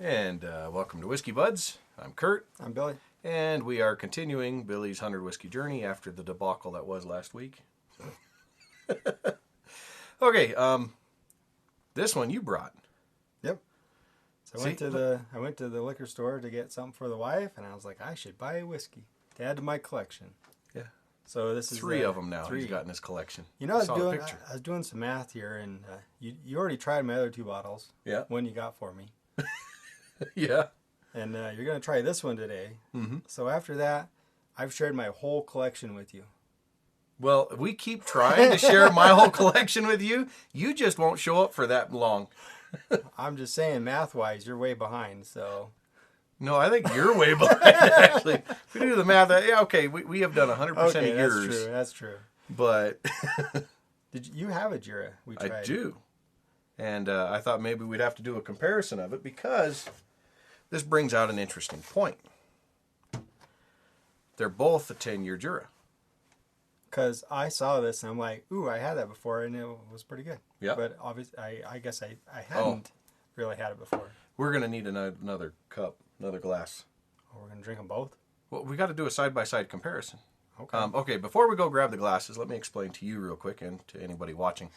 And welcome to Whiskey Buds. I'm Kurt. I'm Billy. And we are continuing Billy's 100 whiskey journey after the debacle that was last week. So. Okay, this one you brought. Yep. So I went to the liquor store to get something for the wife, and I was like, I should buy a whiskey to add to my collection. Yeah. So this is three of them now. He's got in his collection. You know, I was doing some math here, and you already tried my other two bottles. Yeah. One you got for me. Yeah. And you're going to try this one today. Mm-hmm. So after that, I've shared my whole collection with you. Well, we keep trying to share my whole collection with you. You just won't show up for that long. I'm just saying, math-wise, you're way behind, so... No, I think you're way behind, actually. If we do the math, yeah, okay, we have done 100% okay, of yours. That's true. But... Did you have a Jura? We tried. I do. And I thought maybe we'd have to do a comparison of it because this brings out an interesting point. They're both a 10-year Jura. Because I saw this and I'm like, ooh, I had that before and it was pretty good. Yeah. But obviously, I guess I hadn't really had it before. We're going to need another cup, another glass. Oh, we're going to drink them both? Well, we got to do a side-by-side comparison. Okay. Okay, before we go grab the glasses, let me explain to you real quick and to anybody watching.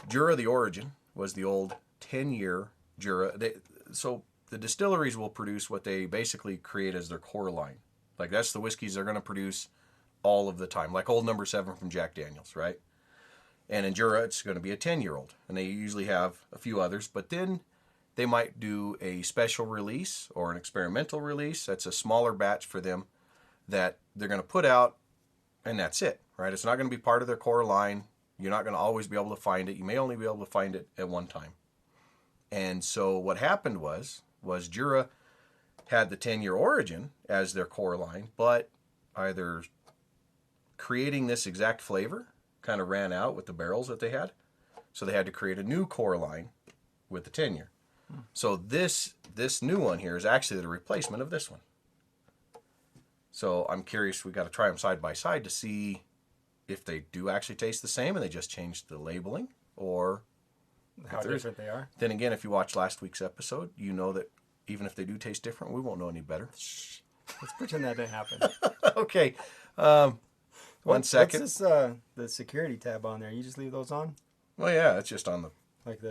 Jura the Origin was the old 10-year Jura. So the distilleries will produce what they basically create as their core line. Like that's the whiskeys they're going to produce all of the time. Like Old Number 7 from Jack Daniels, right? And in Jura, it's going to be a 10-year-old. And they usually have a few others. But then they might do a special release or an experimental release. That's a smaller batch for them that they're going to put out, and that's it, right? It's not going to be part of their core line. You're not going to always be able to find it. You may only be able to find it at one time. And so what happened was Jura had the 10-year Origin as their core line, but either creating this exact flavor kind of ran out with the barrels that they had. So they had to create a new core line with the 10-year. So this new one here is actually the replacement of this one. So I'm curious, we got to try them side by side to see if they do actually taste the same and they just changed the labeling, or how different they are. Then again, if you watch last week's episode, you know that even if they do taste different, we won't know any better. Shh. Let's pretend that didn't happen. Okay. One second. What's the security tab on there? You just leave those on? Well, yeah, it's just on the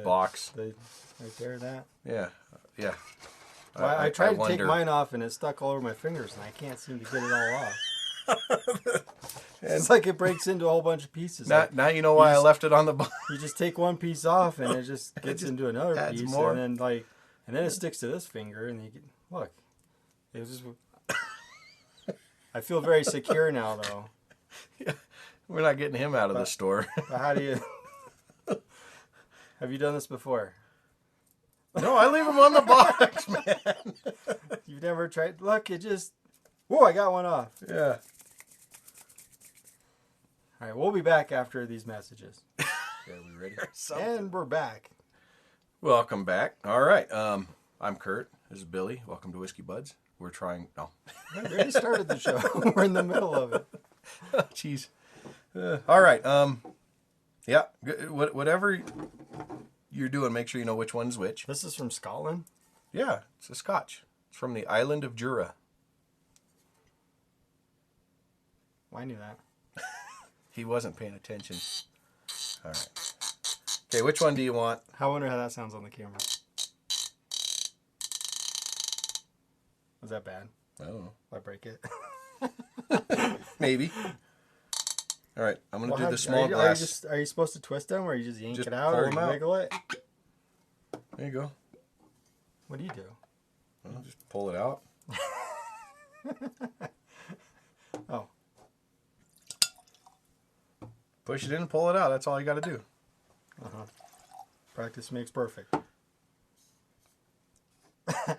box. Right there, that? Yeah. Yeah. Well, I tried to take mine off and it stuck all over my fingers and I can't seem to get it all off. It's like it breaks into a whole bunch of pieces. Now you know why I left it on the box. You just take one piece off and it just gets into another piece, more. and then it sticks to this finger, and look. It was just. I feel very secure now, though. Yeah, we're not getting him out of the store. But how do you? Have you done this before? No, I leave him on the box, man. You've never tried? Look, it just. Whoa! I got one off. Yeah. All right, we'll be back after these messages. Okay, we ready? And we're back. Welcome back. All right. I'm Kurt. This is Billy. Welcome to Whiskey Buds. We're trying... No. We already started the show. We're in the middle of it. Oh, jeez. All right. Yeah. Whatever you're doing, make sure you know which one's which. This is from Scotland? Yeah. It's a Scotch. It's from the island of Jura. Well, I knew that. He wasn't paying attention. All right. Okay, which one do you want? I wonder how that sounds on the camera. Was that bad? I don't know. Will I break it? Maybe. All right, I'm going to do the small glass. Are you supposed to twist them, or you just yank Just it out, or you wiggle it? There you go. What do you do? Well, just pull it out. Oh. Push it in and pull it out. That's all you got to do. Uh-huh. Practice makes perfect.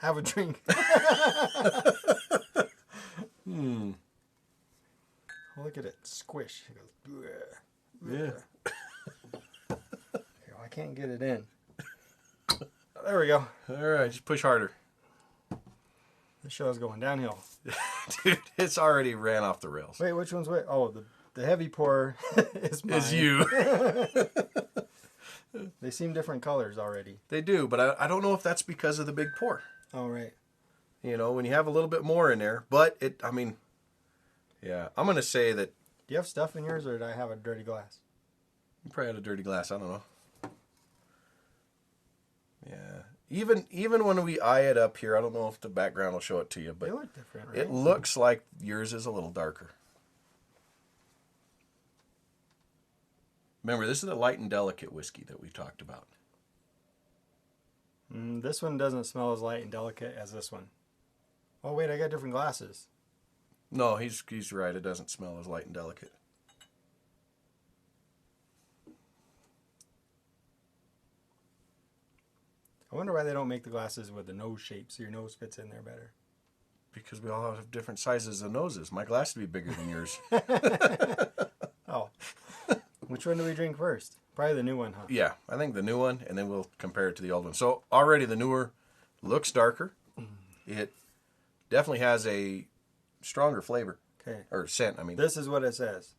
Have a drink. Oh, look at it. Squish. It goes, yeah. Okay, well, I can't get it in. There we go. All right, just push harder. The show's going downhill. Dude, it's already ran off the rails. Wait, which one's which? Oh, the heavy pour is mine. Is you. They seem different colors already. They do, but I don't know if that's because of the big pour. Oh, right. You know, when you have a little bit more in there. But I mean, yeah. I'm going to say that... Do you have stuff in yours, or did I have a dirty glass? You probably had a dirty glass. I don't know. Yeah. Even when we eye it up here, I don't know if the background will show it to you, but they look different, right? It looks like yours is a little darker. Remember, this is the light and delicate whiskey that we talked about. This one doesn't smell as light and delicate as this one. Oh, wait, I got different glasses. No, he's right. It doesn't smell as light and delicate. I wonder why they don't make the glasses with the nose shape so your nose fits in there better. Because we all have different sizes of noses. My glass would be bigger than yours. Oh. Which one do we drink first? Probably the new one, huh? Yeah, I think the new one, and then we'll compare it to the old one. So already the newer looks darker. It definitely has a stronger flavor. Okay. Or scent, I mean. This is what it says.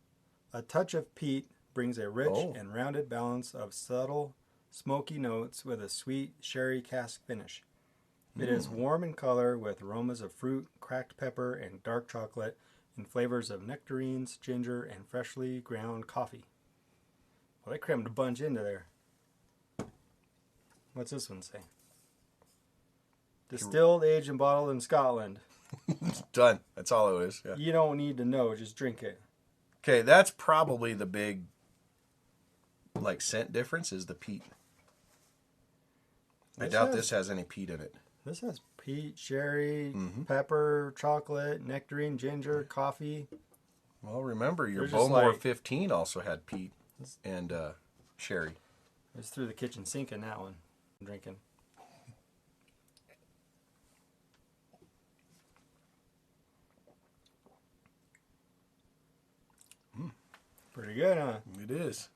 A touch of peat brings a rich and rounded balance of subtle, smoky notes with a sweet sherry cask finish. It is warm in color with aromas of fruit, cracked pepper, and dark chocolate, and flavors of nectarines, ginger, and freshly ground coffee. Well, they crammed a bunch into there. What's this one say? Distilled, aged, and bottled in Scotland. Done. That's all it is. Yeah. You don't need to know. Just drink it. Okay, that's probably the big, like, scent difference is the peat. I doubt this has any peat in it. This has peat, sherry, pepper, chocolate, nectarine, ginger, coffee. Well, remember, your Bowmore 15 also had peat and sherry. It's through the kitchen sink in that one. I'm drinking. Pretty good, huh? It is.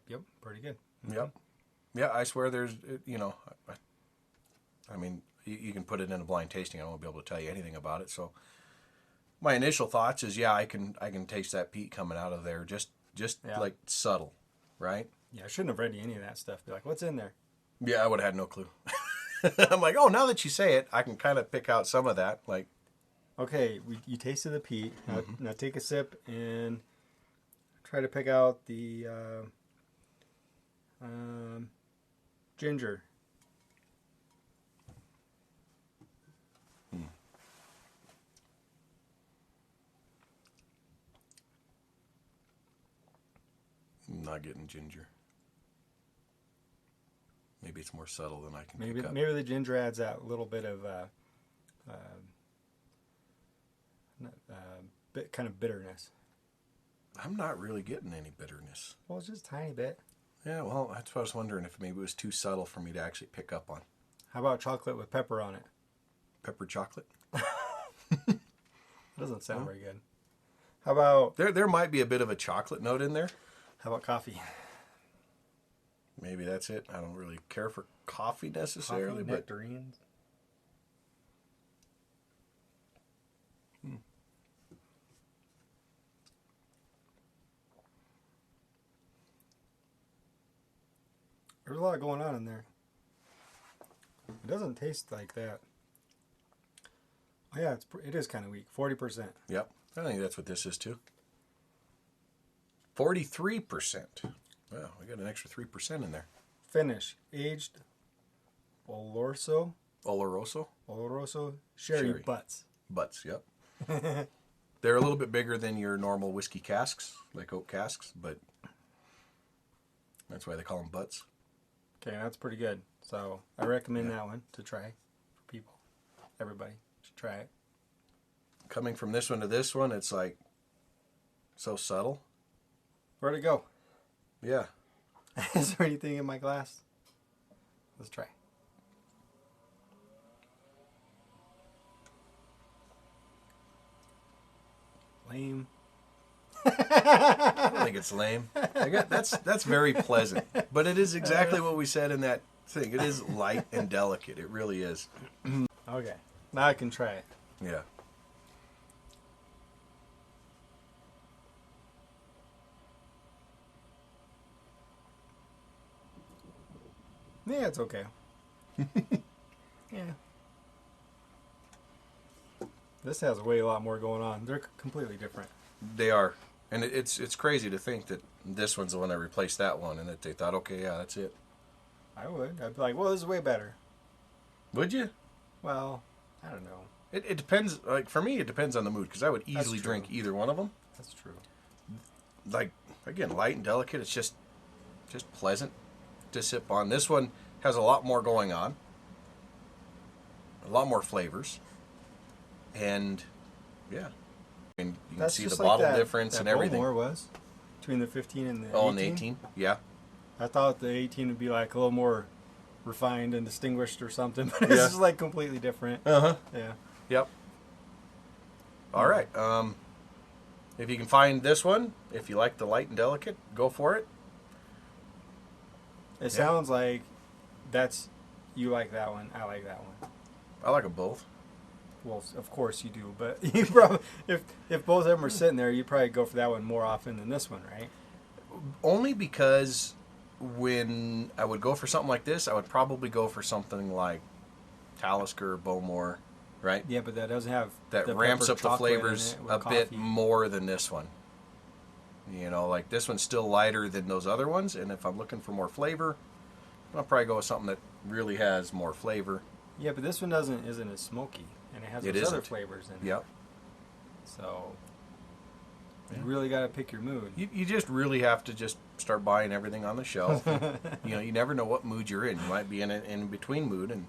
Yep. Pretty good. Yep. Yeah, I swear there's, you know, I mean, you can put it in a blind tasting. I won't be able to tell you anything about it. So my initial thoughts is, yeah, I can taste that peat coming out of there. Just like subtle, right? Yeah, I shouldn't have read you any of that stuff. Be like, what's in there? Yeah, I would have had no clue. I'm like, oh, now that you say it, I can kind of pick out some of that. Like, okay, you tasted the peat. Now take a sip and try to pick out the ginger. I'm not getting ginger. Maybe it's more subtle than I can pick up. Maybe the ginger adds that little bit of kind of bitterness. I'm not really getting any bitterness. Well, it's just a tiny bit. Yeah, well, that's what I was wondering, if maybe it was too subtle for me to actually pick up on. How about chocolate with pepper on it? Pepper chocolate? Doesn't sound very good. How about... There might be a bit of a chocolate note in there. How about coffee? Maybe that's it. I don't really care for coffee necessarily. Coffee, nectarines. There's a lot going on in there. It doesn't taste like that. Oh yeah, it is kind of weak. 40%. Yep. I think that's what this is too. 43%. Wow, we got an extra 3% in there. Finish. Aged Oloroso. Oloroso? Sherry butts. Butts, yep. They're a little bit bigger than your normal whiskey casks, like oak casks, but that's why they call them butts. Okay, that's pretty good. So I recommend that one to try for people. Everybody should try it. Coming from this one to this one, it's like so subtle. Where'd it go? Yeah. Is there anything in my glass? Let's try. Lame. I don't think it's lame. That's very pleasant. But it is exactly what we said in that thing. It is light and delicate. It really is. Okay. Now I can try it. Yeah. Yeah, it's okay. Yeah. This has a lot more going on. They're completely different. They are. And it's crazy to think that this one's the one that replaced that one and that they thought, okay, yeah, that's it. I would. I'd be like, well, this is way better. Would you? Well, I don't know. It depends. Like, for me, it depends on the mood, because I would easily drink either one of them. That's true. Like, again, light and delicate, it's just pleasant to sip on. This one has a lot more going on. A lot more flavors. And, yeah. I mean, you can see the bottle difference and everything. More was between the 15 and the 18. Oh, and the 18? Yeah. I thought the 18 would be like a little more refined and distinguished or something, but it's just like completely different. Uh-huh. Yeah. Yep. All right. If you can find this one, if you like the light and delicate, go for it. It sounds like you like that one, I like that one. I like them both. Well, of course you do, but you probably if both of them were sitting there, you'd probably go for that one more often than this one, right? Only because when I would go for something like this, I would probably go for something like Talisker or Bowmore, right? Yeah, but that doesn't have that ramps up the flavors a bit more than this one. You know, like this one's still lighter than those other ones, and if I'm looking for more flavor, I'll probably go with something that really has more flavor. Yeah, but this one isn't as smoky, and it has those other flavors in it. Yep. So you really got to pick your mood. You just really have to just start buying everything on the shelf. You know, you never know what mood you're in. You might be in an in-between mood. And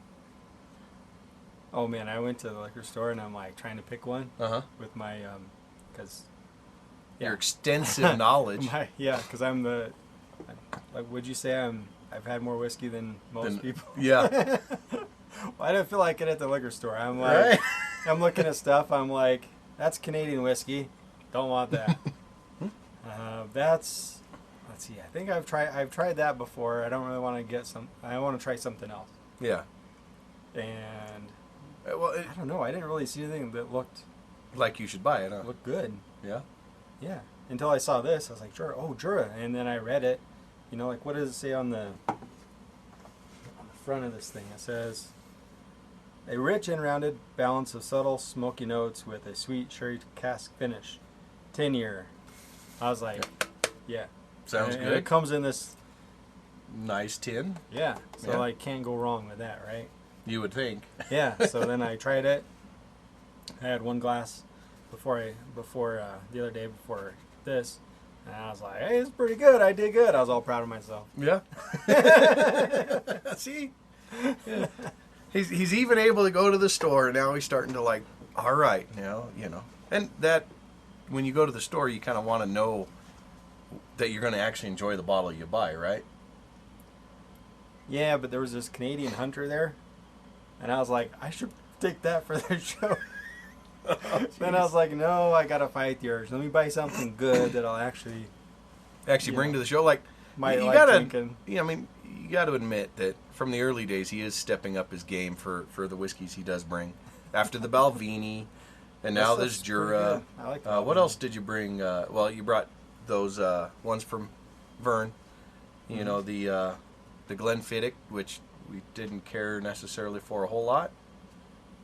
oh, man, I went to the liquor store, and I'm, like, trying to pick one with my, because... Your extensive knowledge. Because I'm like, would you say I've had more whiskey than most people? Yeah. Well, I didn't feel like it at the liquor store. I'm like, I'm looking at stuff. I'm like, that's Canadian whiskey. Don't want that. Let's see. I think I've tried that before. I don't really want to get some. I want to try something else. Yeah. And well, I don't know. I didn't really see anything that looked like you should buy it. Huh? Looked good. Yeah. Yeah. Until I saw this, I was like, Jura. Oh, Jura. And then I read it. You know, like what does it say on the front of this thing? It says, a rich and rounded balance of subtle smoky notes with a sweet sherry cask finish. 10-year. I was like, yeah. Sounds good. And it comes in this nice tin. Yeah. So like can't go wrong with that, right? You would think. Yeah. So then I tried it. I had one glass before the other day before this. And I was like, hey, it's pretty good. I did good. I was all proud of myself. Yeah. See? Yeah. He's even able to go to the store, and now he's starting to like, all right, now, you know. And that, when you go to the store, you kind of want to know that you're going to actually enjoy the bottle you buy, right? Yeah, but there was this Canadian hunter there, and I was like, I should take that for their show. Oh, then I was like, no, I got to fight the urge. Let me buy something good that I'll actually bring to the show. Like, you gotta, drinking. Yeah, I mean, you got to admit that from the early days, he is stepping up his game for the whiskeys he does bring. After the Balvenie, and now there's Jura. I like what else did you bring? Well, you brought those ones from Vern. You know, the Glenfiddich, which we didn't care necessarily for a whole lot.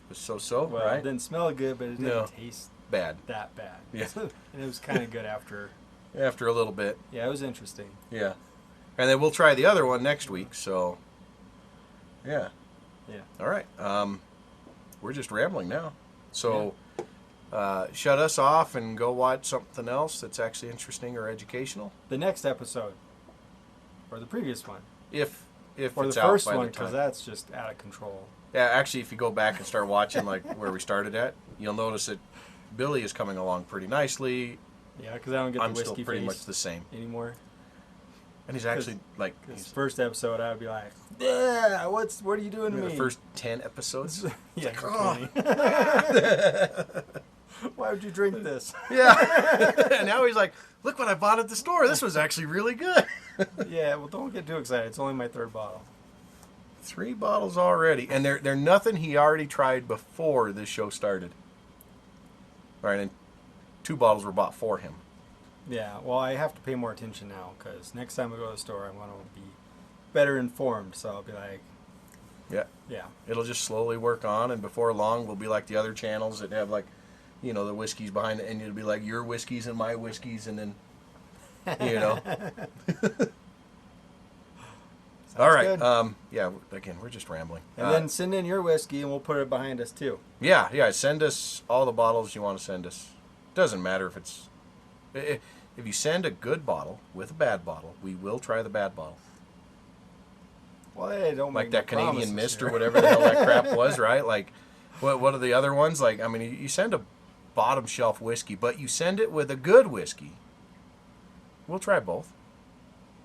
It was so-so, well, right? It didn't smell good, but it didn't taste bad. That bad. Yeah. And it was kind of good after. After a little bit. Yeah, it was interesting. Yeah. And then we'll try the other one next week, so... Yeah. Yeah. All right. We're just rambling now. So, shut us off and go watch something else that's actually interesting or educational. The next episode. Or the previous one. If or it's the out first by one, the time. because that's just out of control. Yeah, actually, if you go back and start watching like where we started at, you'll notice that Billy is coming along pretty nicely. Yeah, because I don't get the whiskey I'm still pretty face much the same anymore. And he's actually like... His first episode, I would be like, yeah, what are you doing to me? The first 10 episodes? Yeah, like, 20. Why would you drink this? Yeah. And now he's like, look what I bought at the store. This was actually really good. Yeah, well, don't get too excited. It's only my third bottle. 3 bottles already. And they're nothing he already tried before this show started. All right, and 2 bottles were bought for him. Yeah, well, I have to pay more attention now because next time I go to the store, I'm going to be better informed, so I'll be like, Yeah. yeah. It'll just slowly work on, and before long, we'll be like the other channels that have like, you know, the whiskeys behind it, and it'll be like your whiskeys and my whiskeys, and then, you know. All right. Good. Yeah. Again, we're just rambling. And then send in your whiskey, and we'll put it behind us too. Yeah. Send us all the bottles you want to send us. Doesn't matter if it's. If you send a good bottle with a bad bottle, we will try the bad bottle. Well, they don't like make that no Canadian Mist here. or whatever the hell that crap was, right? Like, what are the other ones? Like, I mean, you send a bottom shelf whiskey, but you send it with a good whiskey. We'll try both.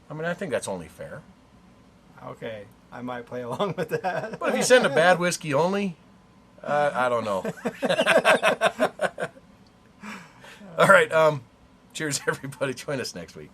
I mean, I think that's only fair. Okay, I might play along with that. But if you send a bad whiskey only, I don't know. All right. Cheers, everybody. Join us next week.